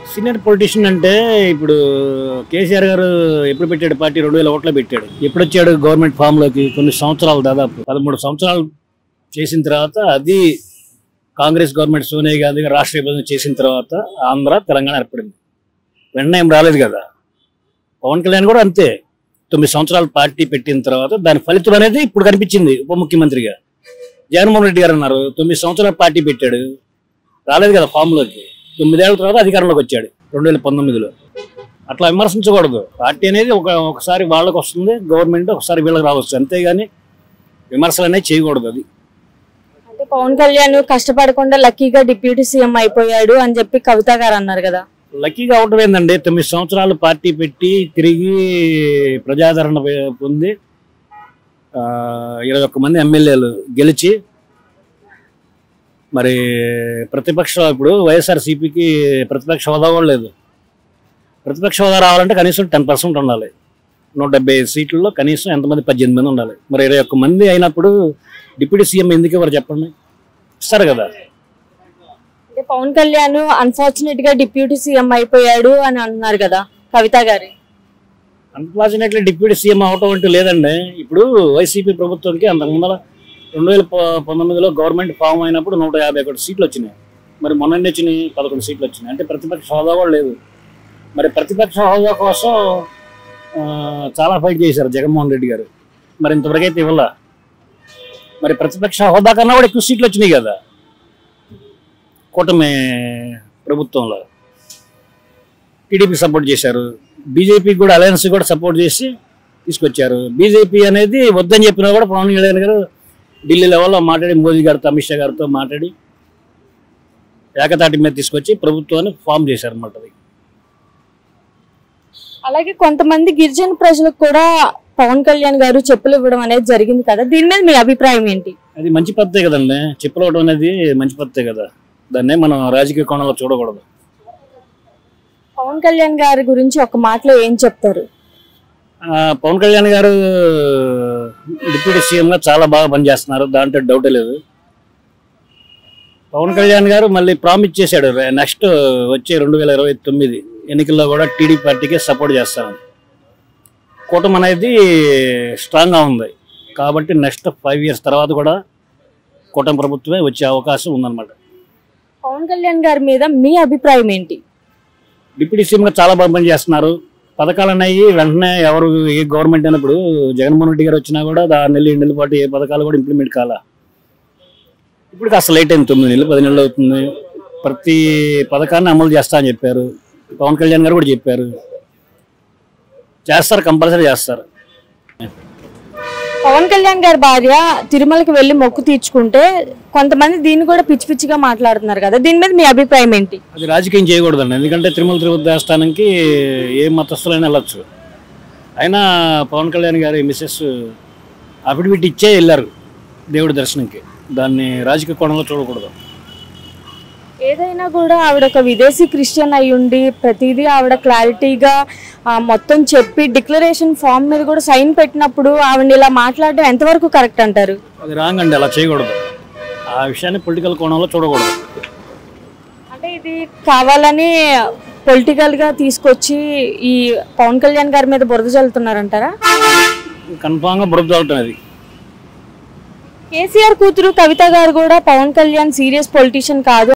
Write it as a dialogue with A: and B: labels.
A: Senior politician అంటే ఇప్పుడు కేసీఆర్ గారు ఎప్పుడు పెట్టాడు పార్టీ 2001లో పెట్టాడు. ఎప్పుడు వచ్చాడు గవర్నమెంట్ ఫామ్ లోకి? కొన్ని సంవత్సరాలు, దాదాపు 13 సంవత్సరాలు చేసిన తర్వాత అది కాంగ్రెస్ గవర్నమెంట్ సోనియా గాంధీ రాష్ట్ర విభజన చేసిన తర్వాత ఆంధ్ర తెలంగాణ ఏర్పడింది. వెంటనే ఏం రాలేదు కదా. పవన్ కళ్యాణ్ కూడా అంతే, 9 సంవత్సరాలు పార్టీ పెట్టిన తర్వాత దాని ఫలితం అనేది ఇప్పుడు కనిపించింది. ఉప ముఖ్యమంత్రిగా జగన్మోహన్ రెడ్డి గారు ఉన్నారు, 9 సంవత్సరాలు పార్టీ పెట్టాడు, రాలేదు కదా ఫామ్ లోకి. 9 ఏళ్ల తర్వాత అధికారంలోకి వచ్చాడు 2019లో. అట్లా విమర్శించకూడదు. పార్టీ అనేది ఒకసారి వాళ్ళకి వస్తుంది, గవర్నమెంట్ ఒకసారి వీళ్ళకి రావచ్చు, అంతేగాని విమర్శలు అనేవి చేయకూడదు. అది
B: అంటే పవన్ కళ్యాణ్ కష్టపడకుండా లక్కీగా డిప్యూటీ సీఎం అయిపోయాడు అని చెప్పి కవిత గారు అన్నారు కదా.
A: లక్కీగా అవటం ఏందండి, 9 సంవత్సరాలు పార్టీ పెట్టి తిరిగి ప్రజాదరణ పొంది 21 మంది ఎమ్మెల్యేలు గెలిచి, మరి ప్రతిపక్ష ఇప్పుడు వైఎస్ఆర్సీపీకి ప్రతిపక్ష హోదా కూడా లేదు. ప్రతిపక్ష హోదా రావాలంటే కనీసం 10% ఉండాలి. 175 సీట్లలో కనీసం ఎంతమంది? 18 మంది ఉండాలి. మరి 21 మంది అయినప్పుడు డిప్యూటీ సీఎం ఎందుకు ఎవరు చెప్పండి? ఇస్తారు కదా.
B: అంటే పవన్ కళ్యాణ్ అన్ఫార్చునేట్ గా డిప్యూటీ సీఎం అయిపోయాడు అని అంటున్నారు కదా కవిత గారు.
A: అన్ఫార్చునేట్లీ డిప్యూటీ సీఎం అవటం అంటూ లేదండి. ఇప్పుడు వైసీపీ ప్రభుత్వంకి అంతకుముందర 2019లో గవర్నమెంట్ ఫామ్ అయినప్పుడు 151 సీట్లు వచ్చినాయి. మరి మొన్న వచ్చినాయి 11 సీట్లు వచ్చినాయి. అంటే ప్రతిపక్ష హోదా కూడా లేదు. మరి ప్రతిపక్ష హోదా కోసం చాలా ఫైట్ చేశారు జగన్మోహన్ రెడ్డి గారు. మరి ఇంతవరకు అయితే ఇవ్వాల. మరి ప్రతిపక్ష హోదా కన్నా కూడా ఎక్కువ సీట్లు వచ్చినాయి కదా కూటమి ప్రభుత్వంలో. టీడీపీ సపోర్ట్ చేశారు, బీజేపీకి కూడా అలయన్స్ కూడా సపోర్ట్ చేసి తీసుకొచ్చారు. బీజేపీ అనేది వద్దని చెప్పినా కూడా పవన్ కళ్యాణ్ గారు ఢిల్లీ లెవెల్లో మాట్లాడి మోదీ గారితో, అమిత్ షా గారితో మాట్లాడి ఏకతాటి మీద తీసుకొచ్చి ప్రభుత్వాన్ని ఫామ్ చేశారు అన్నమాట.
B: అలాగే కొంతమంది గిరిజన ప్రజలకు కూడా పవన్ కళ్యాణ్ గారు చెప్పులు ఇవ్వడం అనేది జరిగింది కదా, దీని మీద మీ అభిప్రాయం ఏంటి?
A: అది మంచి పద్ధతే కదండి. చెప్పులు ఇవ్వడం అనేది మంచి పద్ధతే కదా. దాన్నే మనం రాజకీయ కోణంలో చూడకూడదు.
B: పవన్ కళ్యాణ్ గారి గురించి ఒక మాటలో ఏం చెప్తారు?
A: పవన్ కళ్యాణ్ గారు డిప్యూటీ సీఎంగా చాలా బాగా పనిచేస్తున్నారు, దాంట్లో డౌటే లేదు. పవన్ కళ్యాణ్ గారు మళ్ళీ ప్రామిస్ చేశాడు నెక్స్ట్ వచ్చే 2029 ఎన్నికల్లో కూడా టీడీపీ పార్టీకే సపోర్ట్ చేస్తామని. కూటమి అనేది స్ట్రాంగ్గా ఉంది కాబట్టి నెక్స్ట్ 5 years తర్వాత కూడా కూటమి ప్రభుత్వమే వచ్చే అవకాశం ఉందన్నమాట.
B: పవన్ కళ్యాణ్ గారి మీద మీ అభిప్రాయం ఏంటి?
A: డిప్యూటీ సీఎంగా చాలా బాగా పనిచేస్తున్నారు. పథకాలు అనేవి వెంటనే ఎవరు ఏ గవర్నమెంట్ అయినప్పుడు జగన్మోహన్ రెడ్డి గారు వచ్చినా కూడా 6 నెలలు 7 నెలల పాటు ఏ పథకాలు కూడా ఇంప్లిమెంట్ కాలా. ఇప్పుడు కాస్త లేట్ అయింది, 9 నెలలు 10 నెలలు అవుతుంది. ప్రతి పథకాన్ని అమలు చేస్తా అని చెప్పారు. పవన్ కళ్యాణ్ గారు కూడా చెప్పారు, చేస్తారు, కంపల్సరీ చేస్తారు.
B: పవన్ కళ్యాణ్ గారి భార్య తిరుమలకి వెళ్ళి మొక్కు తీర్చుకుంటే కొంతమంది దీన్ని కూడా పిచ్చి పిచ్చిగా మాట్లాడుతున్నారు కదా, దీని మీద మీ అభిప్రాయం ఏంటి?
A: అది రాజకీయం చేయకూడదండి. ఎందుకంటే తిరుపతి దేవస్థానానికి ఏ మతస్థులైనా వెళ్ళొచ్చు. అయినా పవన్ కళ్యాణ్ గారి మిస్సెస్ అఫిడవిట్ ఇచ్చే వెళ్ళారు దేవుడి దర్శనంకి. దాన్ని రాజకీయ కోణంలో చూడకూడదు.
B: ఏదైనా కూడా ఆవిడ ఒక విదేశీ క్రిస్టియన్ అయి ఉండి ప్రతిదీ ఆవిడ క్లారిటీగా మొత్తం చెప్పి డిక్లరేషన్ ఫామ్ మీద కూడా సైన్ పెట్టినప్పుడు ఆవిడ ఇలా మాట్లాడడం ఎంతవరకు కరెక్ట్ అంటారు?
A: అది రాంగ్ అండి, అలా చేయకూడదు. ఆ విషయాన్ని పొలిటికల్ కోణంలో చూడకూడదు.
B: అంటే ఇది కావాలని పొలిటికల్ గా తీసుకొచ్చి ఈ పవన్ కళ్యాణ్ గారి మీద బురద చల్లుతున్నారంటారా?
A: కన్ఫామ్ గా బురద చల్లటం. అది
B: కేసీఆర్ కూతురు కవిత గారు కూడా పవన్ కళ్యాణ్ సీరియస్ పొలిటీషియన్ కాదు